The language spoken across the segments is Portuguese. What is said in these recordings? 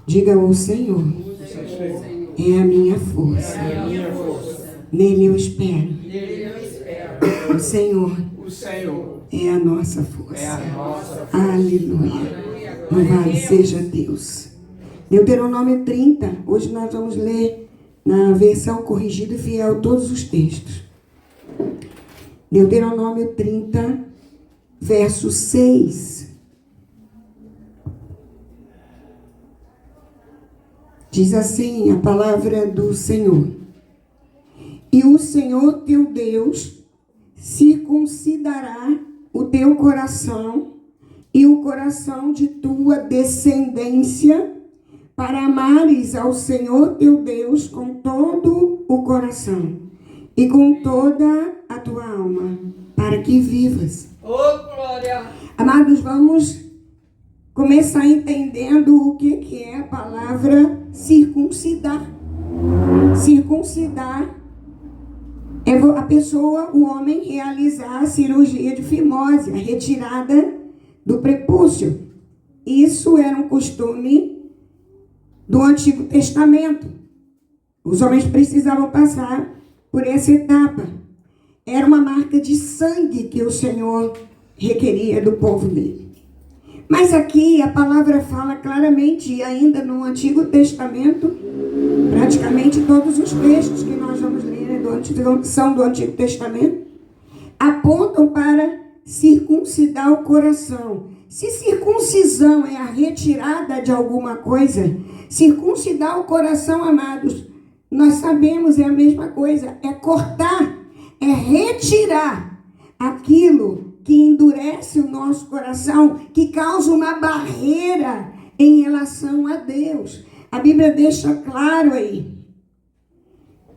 Diga: o Senhor é a minha força. Nele eu espero. O Senhor é a nossa força. Aleluia. Louvado seja Deus. Deuteronômio 30. Hoje nós vamos ler na versão corrigida e fiel todos os textos. Deuteronômio 30, verso 6. Diz assim a palavra do Senhor: e o Senhor teu Deus circuncidará o teu coração e o coração de tua descendência, para amares ao Senhor teu Deus com todo o coração e com toda a tua alma, para que vivas. Oh, glória! Amados, vamos começar entendendo o que é a palavra circuncidar. Circuncidar é a pessoa, o homem, realizar a cirurgia de fimose, a retirada do prepúcio. Isso era um costume do Antigo Testamento. Os homens precisavam passar por essa etapa. Era uma marca de sangue que o Senhor requeria do povo dele. Mas aqui a palavra fala claramente, e ainda no Antigo Testamento, praticamente todos os textos que nós vamos ler são do Antigo Testamento, apontam para circuncidar o coração. Se circuncisão é a retirada de alguma coisa, circuncidar o coração, amados, nós sabemos, é a mesma coisa, é cortar, é retirar aquilo que endurece o nosso coração, que causa uma barreira em relação a Deus. A Bíblia deixa claro aí: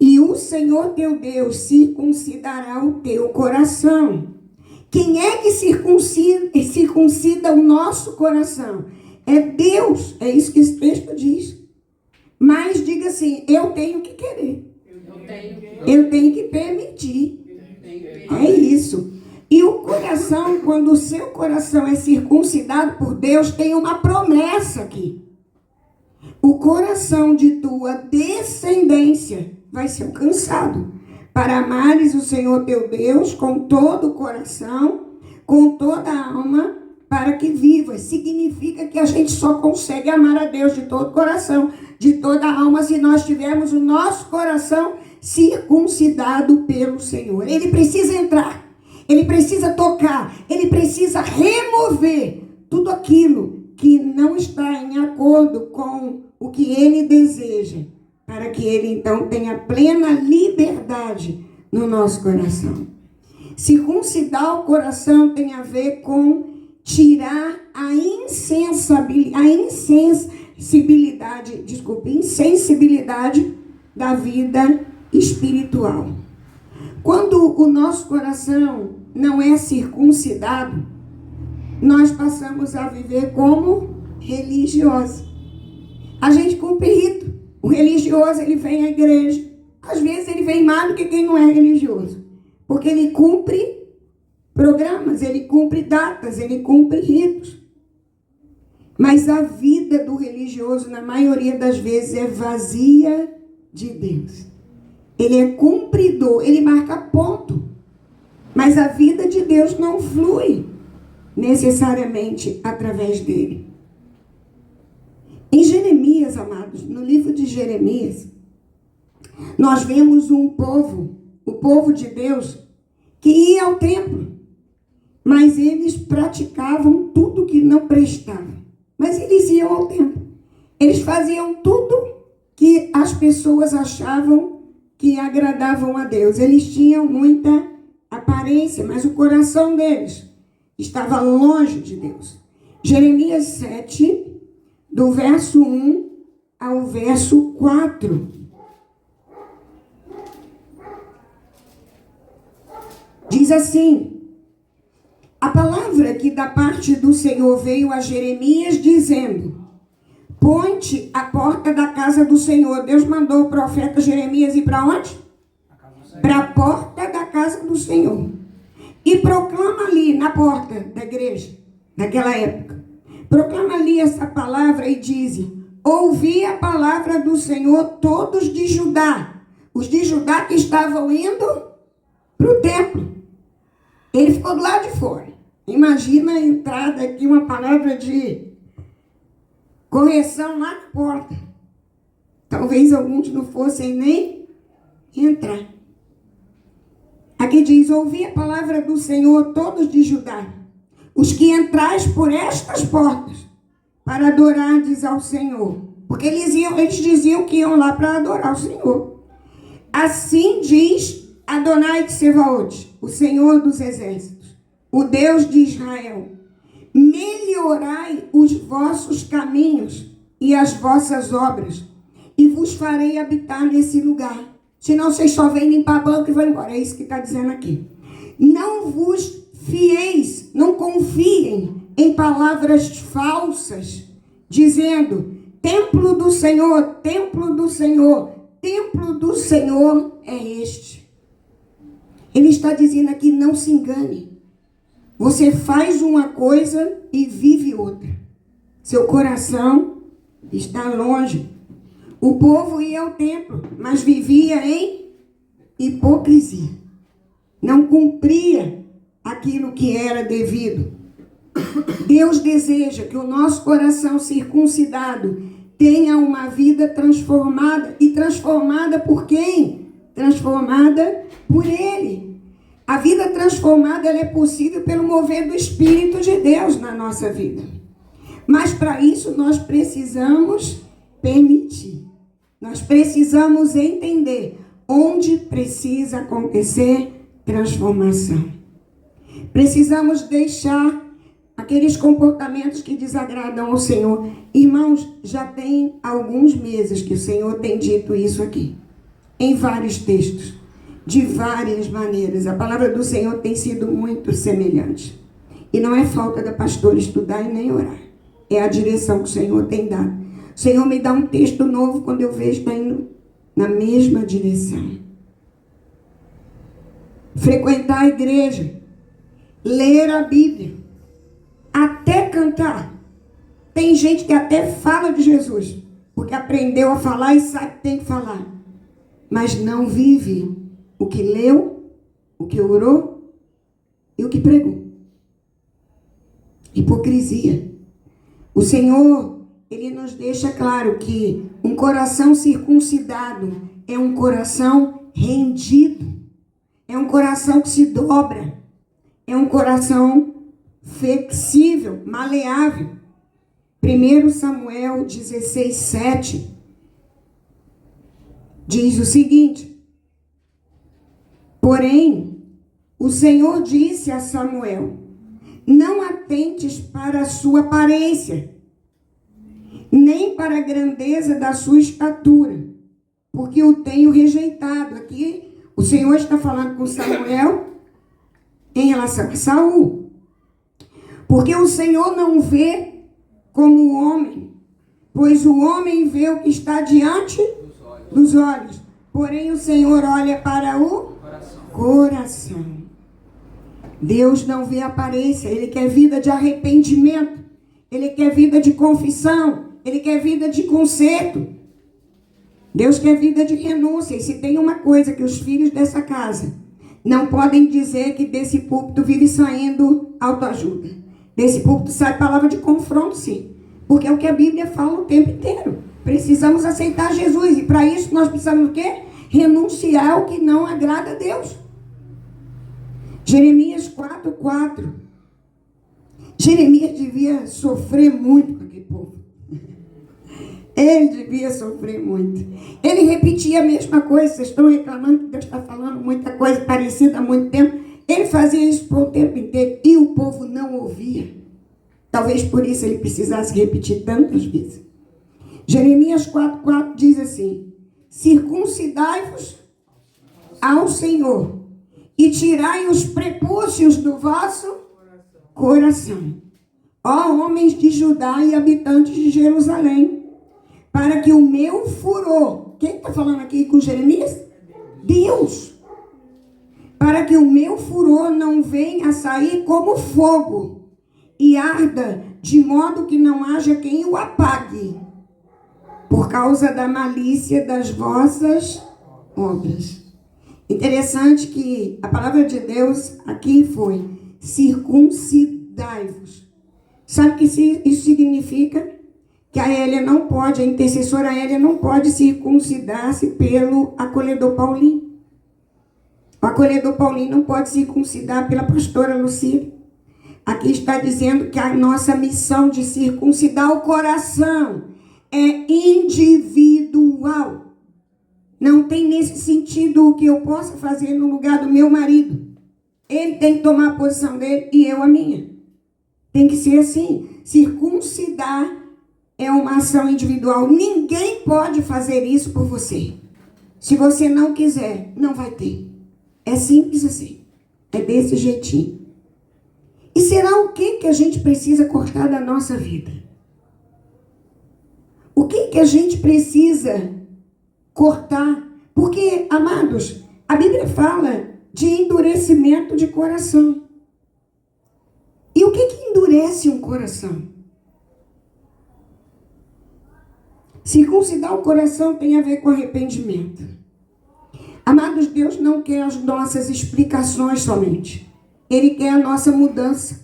e o Senhor teu Deus circuncidará o teu coração. Quem é que circuncida o nosso coração? É Deus, é isso que esse texto diz. Mas diga assim: eu tenho que querer, eu tenho que permitir. É isso. E o coração, quando o seu coração é circuncidado por Deus, tem uma promessa aqui: o coração de tua descendência vai ser alcançado, para amares o Senhor teu Deus com todo o coração, com toda a alma, para que vivas. Significa que a gente só consegue amar a Deus de todo o coração, de toda a alma, se nós tivermos o nosso coração circuncidado pelo Senhor. Ele precisa entrar, ele precisa tocar, ele precisa remover tudo aquilo que não está em acordo com o que ele deseja, para que ele então tenha plena liberdade no nosso coração. Circuncidar o coração tem a ver com tirar a insensibilidade da vida espiritual. Quando o nosso coração não é circuncidado, nós passamos a viver como religiosos. A gente cumpre rito. O religioso, ele vem à igreja. Às vezes ele vem mais do que quem não é religioso, porque ele cumpre programas, ele cumpre datas, ele cumpre ritos. Mas a vida do religioso, na maioria das vezes, é vazia de Deus. Ele é cumpridor, ele marca ponto. Mas a vida de Deus não flui necessariamente através dele. Em Jeremias, amados, no livro de Jeremias, nós vemos um povo, o povo de Deus, que ia ao templo, mas eles praticavam tudo que não prestava. Mas eles iam ao templo. Eles faziam tudo que as pessoas achavam que agradavam a Deus. Eles tinham muita aparência, mas o coração deles estava longe de Deus. Jeremias 7, do verso 1 ao verso 4. Diz assim: a palavra que da parte do Senhor veio a Jeremias dizendo: põe-te à porta da casa do Senhor. Deus mandou o profeta Jeremias ir para onde? Para a porta da casa do Senhor. E proclama ali na porta da igreja, naquela época. Proclama ali essa palavra e diz: ouvi a palavra do Senhor todos de Judá. Os de Judá que estavam indo para o templo. Ele ficou do lado de fora. Imagina a entrada aqui, uma palavra de correção lá na porta. Talvez alguns não fossem nem entrar. Aqui diz, ouvi a palavra do Senhor todos de Judá. Os que entrais por estas portas para adorardes ao Senhor. Porque eles diziam que iam lá para adorar o Senhor. Assim diz Adonai Tsevaot, o Senhor dos Exércitos, o Deus de Israel. Melhorai os vossos caminhos e as vossas obras, e vos farei habitar nesse lugar. Senão vocês só vêm limpar a banca e vão embora. É isso que está dizendo aqui. Não vos fieis, não confiem em palavras falsas, dizendo, templo do Senhor, templo do Senhor, templo do Senhor é este. Ele está dizendo aqui, não se engane. Você faz uma coisa e vive outra. Seu coração está longe. O povo ia ao templo, mas vivia em hipocrisia. Não cumpria aquilo que era devido. Deus deseja que o nosso coração circuncidado tenha uma vida transformada. E transformada por quem? Transformada por Ele. A vida transformada ela é possível pelo mover do Espírito de Deus na nossa vida. Mas para isso nós precisamos permitir. Nós precisamos entender onde precisa acontecer transformação. Precisamos deixar aqueles comportamentos que desagradam ao Senhor. Irmãos, já tem alguns meses que o Senhor tem dito isso aqui. Em vários textos. De várias maneiras. A palavra do Senhor tem sido muito semelhante. E não é falta da pastora estudar e nem orar. É a direção que o Senhor tem dado. O Senhor me dá um texto novo quando eu vejo que está indo na mesma direção. Frequentar a igreja. Ler a Bíblia. Até cantar. Tem gente que até fala de Jesus. Porque aprendeu a falar e sabe que tem que falar. Mas não vive o que leu, o que orou e o que pregou. Hipocrisia. O Senhor, Ele nos deixa claro que um coração circuncidado é um coração rendido. É um coração que se dobra. É um coração flexível, maleável. 1 Samuel 16:7 diz o seguinte: porém, o Senhor disse a Samuel, não atentes para a sua aparência, nem para a grandeza da sua estatura, porque o tenho rejeitado. Aqui, o Senhor está falando com Samuel em relação a Saul. Porque o Senhor não vê como o homem, pois o homem vê o que está diante dos olhos. Porém, o Senhor olha para o coração. Deus não vê aparência. Ele quer vida de arrependimento. Ele quer vida de confissão. Ele quer vida de conserto. Deus quer vida de renúncia. E se tem uma coisa que os filhos dessa casa não podem dizer, que desse púlpito vive saindo autoajuda. Desse púlpito sai palavra de confronto, sim. Porque é o que a Bíblia fala o tempo inteiro. Precisamos aceitar Jesus. E para isso nós precisamos o quê? Renunciar ao que não agrada a Deus. Jeremias 4:4. Jeremias devia sofrer muito com aquele povo. Ele devia sofrer muito. Ele repetia a mesma coisa. Vocês estão reclamando que Deus está falando muita coisa parecida há muito tempo. Ele fazia isso por um tempo inteiro e o povo não ouvia. Talvez por isso ele precisasse repetir tantas vezes. Jeremias 4:4 diz assim: circuncidai-vos ao Senhor e tirai os prepúcios do vosso coração, ó homens de Judá e habitantes de Jerusalém, para que o meu furor... Quem está falando aqui com Jeremias? Deus. Para que o meu furor não venha a sair como fogo e arda, de modo que não haja quem o apague. por causa da malícia das vossas obras. Interessante que a palavra de Deus aqui foi circuncidai-vos. Sabe o que isso significa? Que a Hélia não pode, a intercessora Hélia não pode circuncidar-se pelo acolhedor Paulinho. O acolhedor Paulinho não pode circuncidar pela pastora Lucília. Aqui está dizendo que a nossa missão de circuncidar o coração é individual. Não tem nesse sentido o que eu possa fazer no lugar do meu marido. Ele tem que tomar a posição dele e eu a minha. Tem que ser assim. Circuncidar é uma ação individual. Ninguém pode fazer isso por você. Se você não quiser, não vai ter. É simples assim. É desse jeitinho. E será o que a gente precisa cortar da nossa vida? O que a gente precisa cortar? Porque, amados, a Bíblia fala de endurecimento de coração. E o que endurece um coração? Circuncidar o coração tem a ver com arrependimento. Amados, Deus não quer as nossas explicações somente. Ele quer a nossa mudança.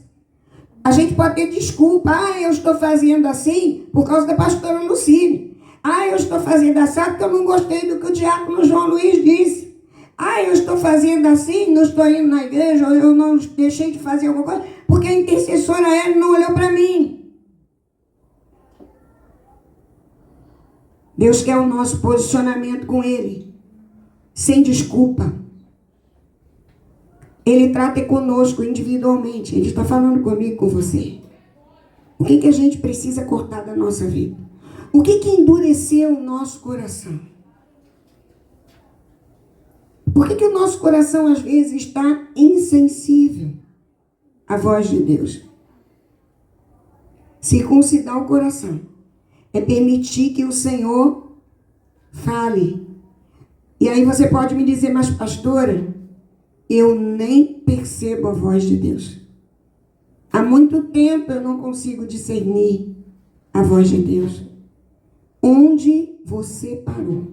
A gente pode ter desculpa. Eu estou fazendo assim por causa da pastora Lucília. Eu estou fazendo assim porque eu não gostei do que o diácono João Luiz disse. Eu estou fazendo assim, não estou indo na igreja, ou eu não deixei de fazer alguma coisa, porque a intercessora ela não olhou para mim. Deus quer o nosso posicionamento com Ele, sem desculpa. Ele trata conosco individualmente. Ele está falando comigo, com você. O que a gente precisa cortar da nossa vida? O que endureceu o nosso coração? Por que o nosso coração, às vezes, está insensível à voz de Deus? Circuncidar o coração é permitir que o Senhor fale. E aí você pode me dizer, mas pastora, eu nem percebo a voz de Deus. Há muito tempo eu não consigo discernir a voz de Deus. Onde você parou?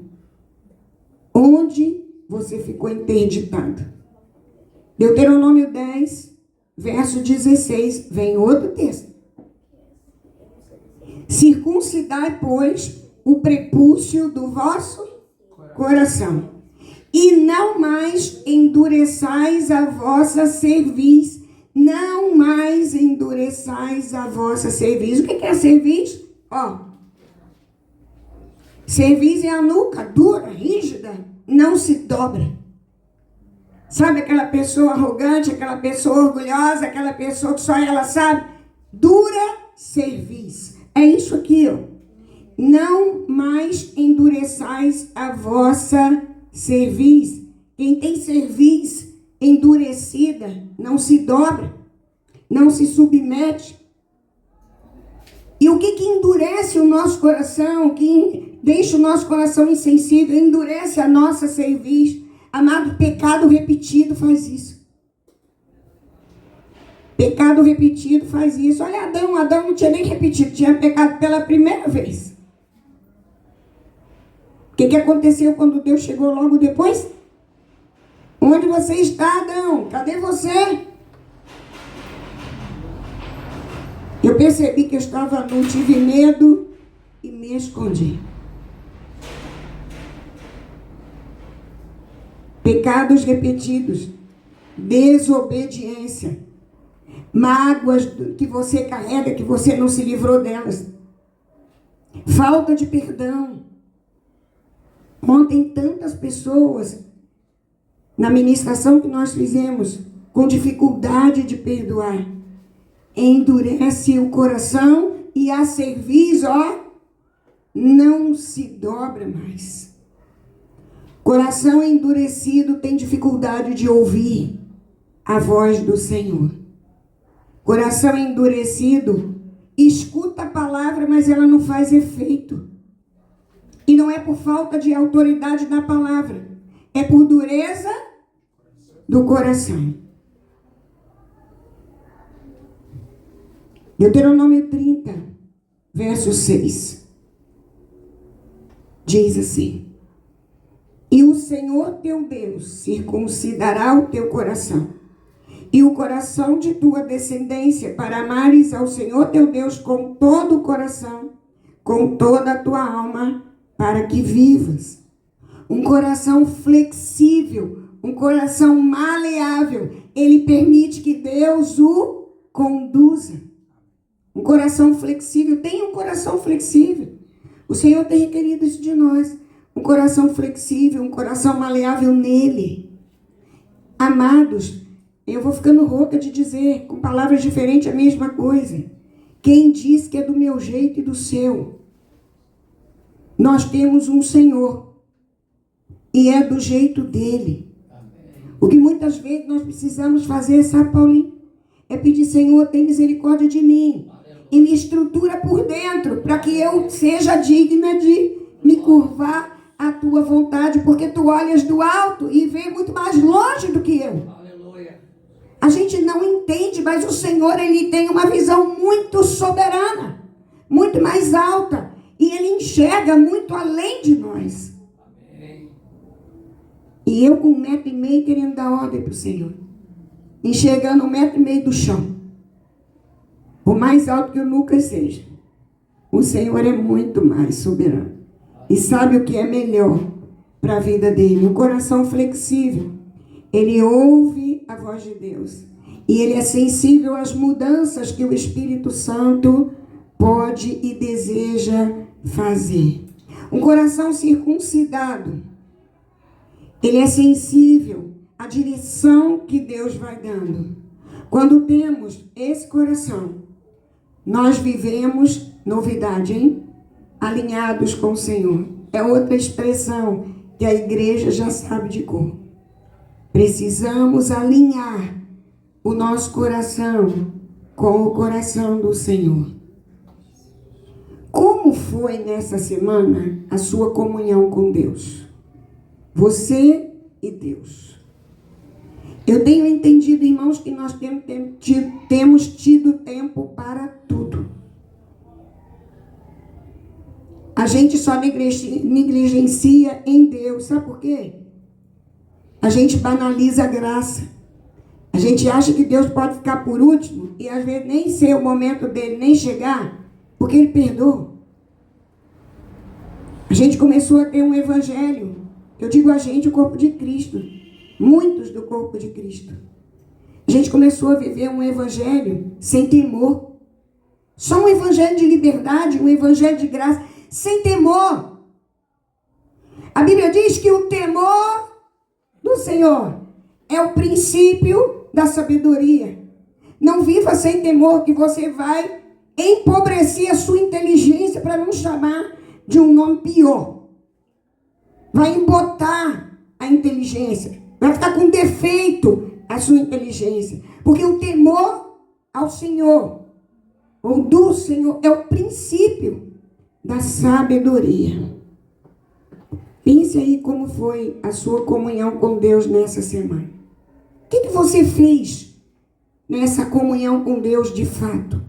Onde você ficou interditado? Deuteronômio 10, verso 16, vem outro texto. Circuncidai, pois, o prepúcio do vosso coração, e não mais endureçais a vossa cerviz. Não mais endureçais a vossa cerviz. O que é cerviz? Cerviz é a nuca, dura, rígida, não se dobra. Sabe aquela pessoa arrogante, aquela pessoa orgulhosa, aquela pessoa que só ela sabe? Dura cerviz. É isso aqui, Não mais endureçais a vossa cerviz. Quem tem cerviz endurecida não se dobra, não se submete. E o que endurece o nosso coração, que deixa o nosso coração insensível, endurece a nossa cerviz? Amado, pecado repetido faz isso. Pecado repetido faz isso. Olha, Adão não tinha nem repetido, tinha pecado pela primeira vez. O que aconteceu quando Deus chegou logo depois? Onde você está, Adão? Cadê você? Eu percebi que eu estava nu, tive medo e me escondi. Pecados repetidos, desobediência, mágoas que você carrega, que você não se livrou delas, falta de perdão. Ontem tantas pessoas, na ministração que nós fizemos, com dificuldade de perdoar, endurece o coração e a cerviz, não se dobra mais. Coração endurecido tem dificuldade de ouvir a voz do Senhor. Coração endurecido escuta a palavra, mas ela não faz efeito. E não é por falta de autoridade da palavra, é por dureza do coração. Deuteronômio 30, verso 6. diz assim: e o Senhor teu Deus circuncidará o teu coração e o coração de tua descendência, para amares ao Senhor teu Deus com todo o coração, com toda a tua alma, para que vivas. Um coração flexível, um coração maleável, ele permite que Deus o conduza. Um coração flexível, tenha um coração flexível. O Senhor tem requerido isso de nós. Um coração flexível, um coração maleável nele. Amados, eu vou ficando rouca de dizer, com palavras diferentes, a mesma coisa. Quem diz que é do meu jeito e do seu? Nós temos um Senhor. E é do jeito dele. O que muitas vezes nós precisamos fazer, sabe, Paulinho? É pedir: Senhor, tem misericórdia de mim. E me estrutura por dentro, para que eu seja digna de me curvar à tua vontade, porque tu olhas do alto e vê muito mais longe do que eu. Aleluia. A gente não entende, mas o Senhor, ele tem uma visão muito soberana, muito mais alta, e ele enxerga muito além de nós. Amém. E eu com 1,5 m querendo dar ordem para o Senhor, enxergando 1,5 m do chão, por mais alto que o Lucas seja, o Senhor é muito mais soberano e sabe o que é melhor para a vida dele. Um coração flexível, ele ouve a voz de Deus e ele é sensível às mudanças que o Espírito Santo pode e deseja fazer. Um coração circuncidado, ele é sensível à direção que Deus vai dando. Quando temos esse coração, nós vivemos novidade, hein? Alinhados com o Senhor. É outra expressão que a igreja já sabe de cor. Precisamos alinhar o nosso coração com o coração do Senhor. Como foi nessa semana a sua comunhão com Deus? Você e Deus. Eu tenho entendido, irmãos, que nós temos tido tempo para tudo. A gente só negligencia em Deus. Sabe por quê? A gente banaliza a graça. A gente acha que Deus pode ficar por último e às vezes nem ser o momento dele, nem chegar, porque ele perdoa. A gente começou a ter um evangelho. Eu digo a gente, o corpo de Cristo. Muitos do corpo de Cristo. A gente começou a viver um evangelho sem temor. Só um evangelho de liberdade, um evangelho de graça, sem temor. A Bíblia diz que o temor do Senhor é o princípio da sabedoria. Não viva sem temor, que você vai empobrecer a sua inteligência, para não chamar de um nome pior. Vai embotar a inteligência. Vai ficar com defeito a sua inteligência. Porque o temor ao Senhor, ou do Senhor, é o princípio da sabedoria. Pense aí como foi a sua comunhão com Deus nessa semana. O que você fez nessa comunhão com Deus de fato?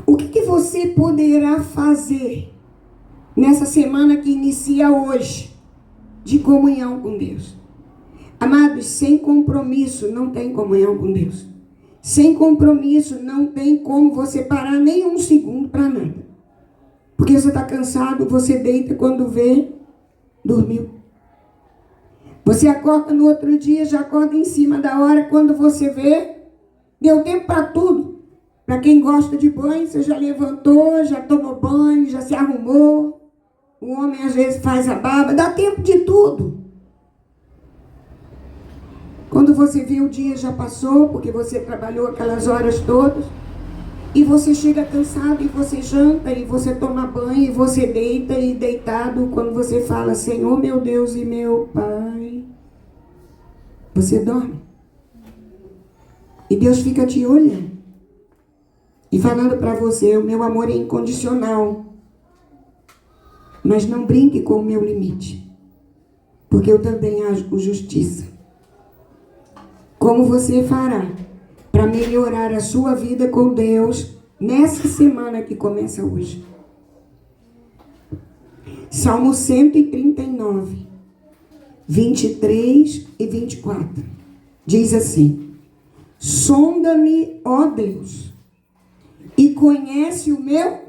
O que você poderá fazer nessa semana que inicia hoje de comunhão com Deus? Amados, sem compromisso não tem comunhão com Deus. Sem compromisso não tem como você parar nem um segundo para nada. Porque você está cansado, você deita, quando vê, dormiu. Você acorda no outro dia, já acorda em cima da hora, quando você vê, deu tempo para tudo. Para quem gosta de banho, você já levantou, já tomou banho, já se arrumou. O homem às vezes faz a barba, dá tempo de tudo. Quando você vê, o dia já passou, porque você trabalhou aquelas horas todas. E você chega cansado, e você janta, e você toma banho, e você deita, e deitado, quando você fala, Senhor, meu Deus e meu Pai, você dorme. E Deus fica te olhando e falando para você, o meu amor é incondicional, mas não brinque com o meu limite, porque eu também ajo com justiça. Como você fará para melhorar a sua vida com Deus nessa semana que começa hoje? Salmo 139, 23 e 24. Diz assim: sonda-me, ó Deus, e conhece o meu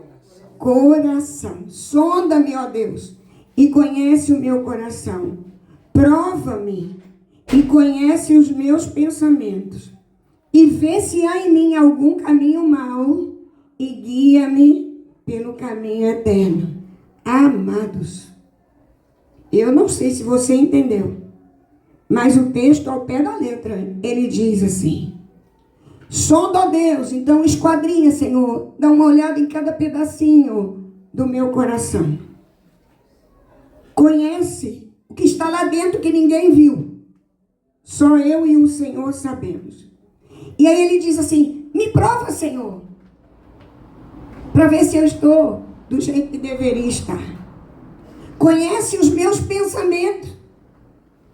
coração. Sonda-me, ó Deus, e conhece o meu coração. Prova-me e conhece os meus pensamentos. E vê se há em mim algum caminho mau e guia-me pelo caminho eterno. Amados, eu não sei se você entendeu, mas o texto ao pé da letra, ele diz assim: sonda, ó Deus, então esquadrinha, Senhor, dá uma olhada em cada pedacinho do meu coração. Conhece o que está lá dentro que ninguém viu. Só eu e o Senhor sabemos. E aí ele diz assim: me prova, Senhor, para ver se eu estou do jeito que deveria estar. Conhece os meus pensamentos,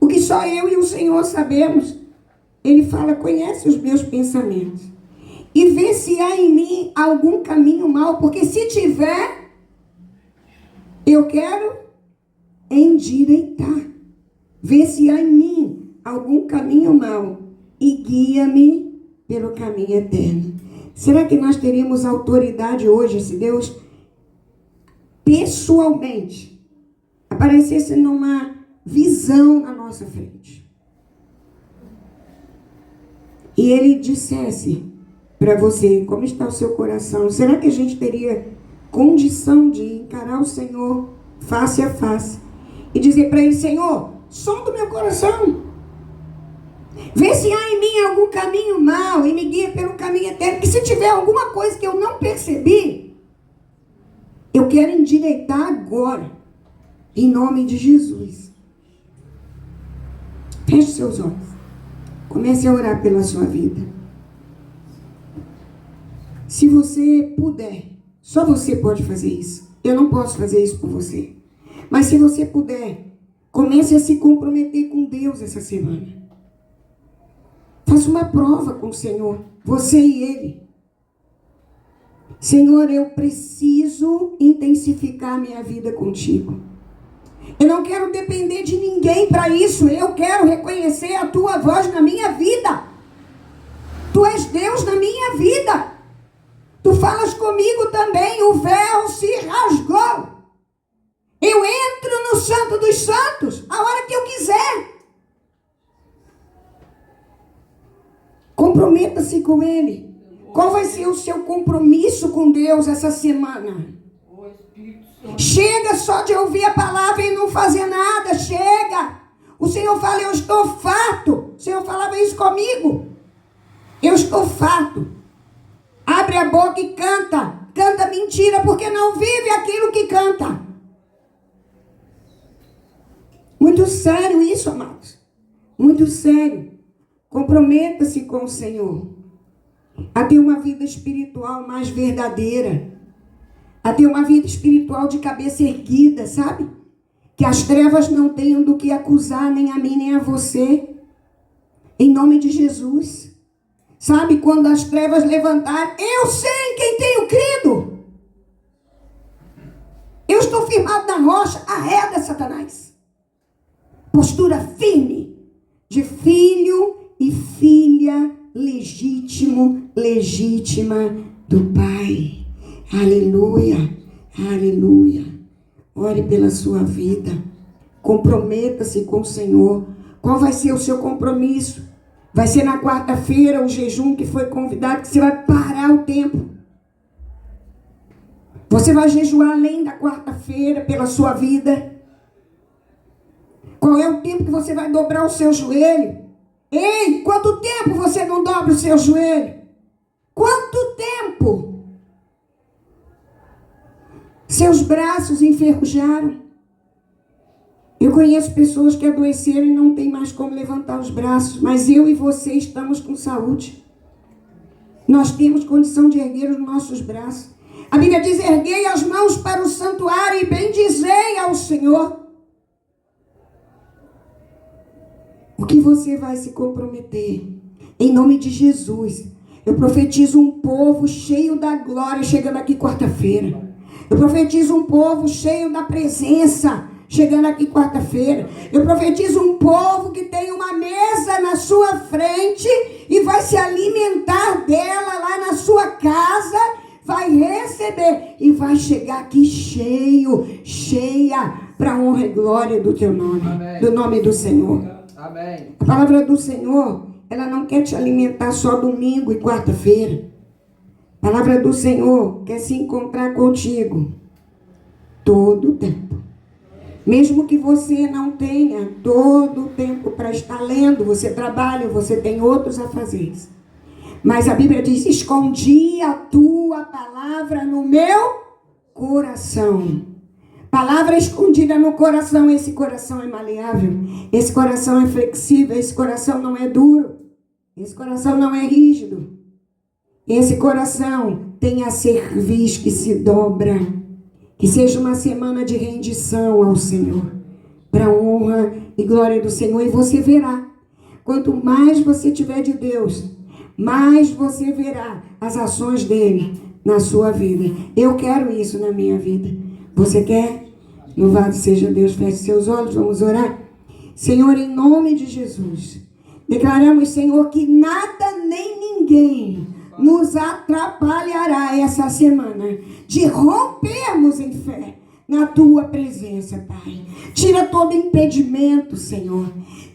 o que só eu e o Senhor sabemos. Ele fala: conhece os meus pensamentos. E vê se há em mim algum caminho mau, porque se tiver, eu quero endireitar. Vê se há em mim algum caminho mau e guia-me pelo caminho eterno. Será que nós teríamos autoridade hoje se Deus pessoalmente aparecesse numa visão na nossa frente e Ele dissesse para você como está o seu coração? Será que a gente teria condição de encarar o Senhor face a face e dizer para Ele: Senhor, sonda o meu coração, vê se há em mim algum caminho mau e me guia pelo caminho eterno, que se tiver alguma coisa que eu não percebi, eu quero endireitar agora, em nome de Jesus. Feche seus olhos. Comece a orar pela sua vida. Se você puder, só você pode fazer isso. Eu não posso fazer isso por você. Mas se você puder, comece a se comprometer com Deus essa semana. Faça uma prova com o Senhor, você e Ele. Senhor, eu preciso intensificar minha vida contigo. Eu não quero depender de ninguém para isso. Eu quero reconhecer a tua voz na minha vida. Tu és Deus na minha vida. Tu falas comigo também. O véu se rasgou. Eu entro no Santo dos Santos a hora que eu quiser. Comprometa-se com Ele. Qual vai ser o seu compromisso com Deus essa semana? Chega só de ouvir a palavra e não fazer nada. Chega. O Senhor fala: eu estou farto. O Senhor falava isso comigo. Eu estou farto. Abre a boca e canta. Canta mentira, porque não vive aquilo que canta. Muito sério isso, amados. Muito sério. Comprometa-se com o Senhor a ter uma vida espiritual mais verdadeira, a ter uma vida espiritual de cabeça erguida, sabe? Que as trevas não tenham do que acusar nem a mim nem a você, em nome de Jesus. Sabe, quando as trevas levantarem, eu sei em quem tenho crido. Eu estou firmado na rocha. Arreda, Satanás. Postura firme de filho e filha legítimo, legítima do Pai. Aleluia, aleluia. Ore pela sua vida. Comprometa-se com o Senhor. Qual vai ser o seu compromisso? Vai ser na quarta-feira o jejum que foi convidado, que você vai parar o tempo. Você vai jejuar além da quarta-feira pela sua vida. Qual é o tempo que você vai dobrar o seu joelho? Ei, quanto tempo você não dobra o seu joelho? Quanto tempo? Seus braços enferrujaram. Eu conheço pessoas que adoeceram e não tem mais como levantar os braços, mas eu e você estamos com saúde. Nós temos condição de erguer os nossos braços. A Bíblia diz: erguei as mãos para o santuário e bendizei ao Senhor. O que você vai se comprometer? Em nome de Jesus, eu profetizo um povo cheio da glória chegando aqui quarta-feira. Eu profetizo um povo cheio da presença, chegando aqui quarta-feira. Eu profetizo um povo que tem uma mesa na sua frente e vai se alimentar dela lá na sua casa, vai receber e vai chegar aqui cheia, para a honra e glória do teu nome. Amém. Do nome do Senhor. Amém. A palavra do Senhor, ela não quer te alimentar só domingo e quarta-feira. A palavra do Senhor quer se encontrar contigo todo o tempo. Mesmo que você não tenha todo o tempo para estar lendo, você trabalha, você tem outros afazeres. Mas a Bíblia diz: escondi a tua palavra no meu coração. Palavra escondida no coração. Esse coração é maleável, esse coração é flexível, esse coração não é duro, esse coração não é rígido. Esse coração tem a cerviz que se dobra. Que seja uma semana de rendição ao Senhor, para a honra e glória do Senhor. E você verá, quanto mais você tiver de Deus, mais você verá as ações dele na sua vida. Eu quero isso na minha vida. Você quer? Louvado seja Deus. Feche seus olhos, vamos orar. Senhor, em nome de Jesus, declaramos, Senhor, que nada nem ninguém nos atrapalhará essa semana de rompermos em fé na tua presença, Pai. Tira todo impedimento, Senhor.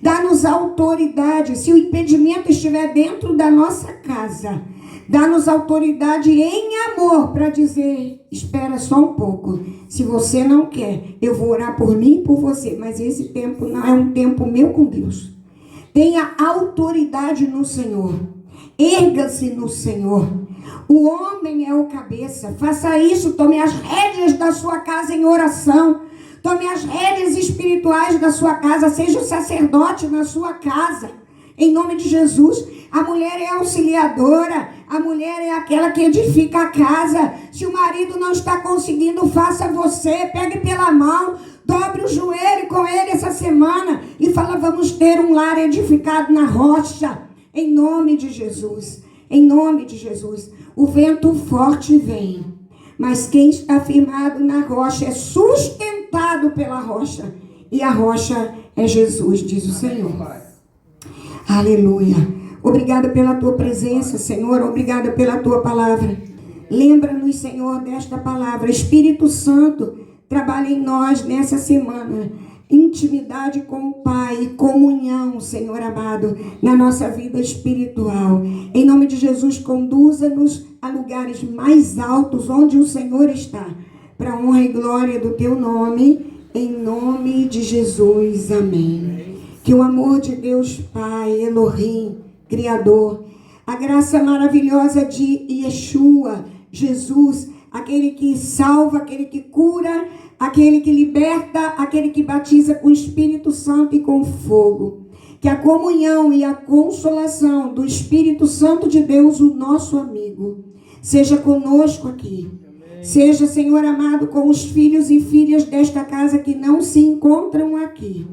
Dá-nos autoridade. Se o impedimento estiver dentro da nossa casa, dá-nos autoridade em amor para dizer: espera só um pouco. Se você não quer, eu vou orar por mim e por você. Mas esse tempo não é um tempo meu com Deus. Tenha autoridade no Senhor. Erga-se no Senhor. O homem é o cabeça. Faça isso. Tome as rédeas da sua casa em oração. Tome as rédeas espirituais da sua casa. Seja o sacerdote na sua casa. Em nome de Jesus. A mulher é auxiliadora. A mulher é aquela que edifica a casa. Se o marido não está conseguindo, faça você. Pegue pela mão. Dobre o joelho com ele essa semana. E fala: vamos ter um lar edificado na rocha. Em nome de Jesus, em nome de Jesus. O vento forte vem, mas quem está firmado na rocha é sustentado pela rocha. E a rocha é Jesus, diz o Senhor. Aleluia. Obrigada pela tua presença, Senhor. Obrigada pela tua palavra. Lembra-nos, Senhor, desta palavra. Espírito Santo, trabalha em nós nessa semana. Intimidade com o Pai, comunhão, Senhor amado, na nossa vida espiritual. Em nome de Jesus, conduza-nos a lugares mais altos onde o Senhor está, para a honra e glória do teu nome, em nome de Jesus, amém. Que o amor de Deus Pai, Elohim, Criador, a graça maravilhosa de Yeshua, Jesus, aquele que salva, aquele que cura, aquele que liberta, aquele que batiza com o Espírito Santo e com fogo. Que a comunhão e a consolação do Espírito Santo de Deus, o nosso amigo, seja conosco aqui. Amém. Seja, Senhor amado, com os filhos e filhas desta casa que não se encontram aqui.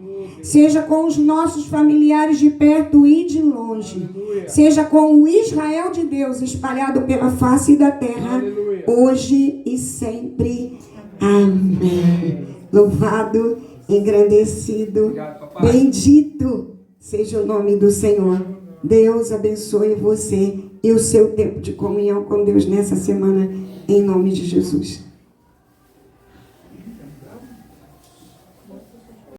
Seja com os nossos familiares de perto e de longe. Aleluia. Seja com o Israel de Deus espalhado pela face da terra. Aleluia. Hoje e sempre. Amém. Louvado, engrandecido, obrigado, bendito seja o nome do Senhor. Deus abençoe você e o seu tempo de comunhão com Deus nessa semana, em nome de Jesus.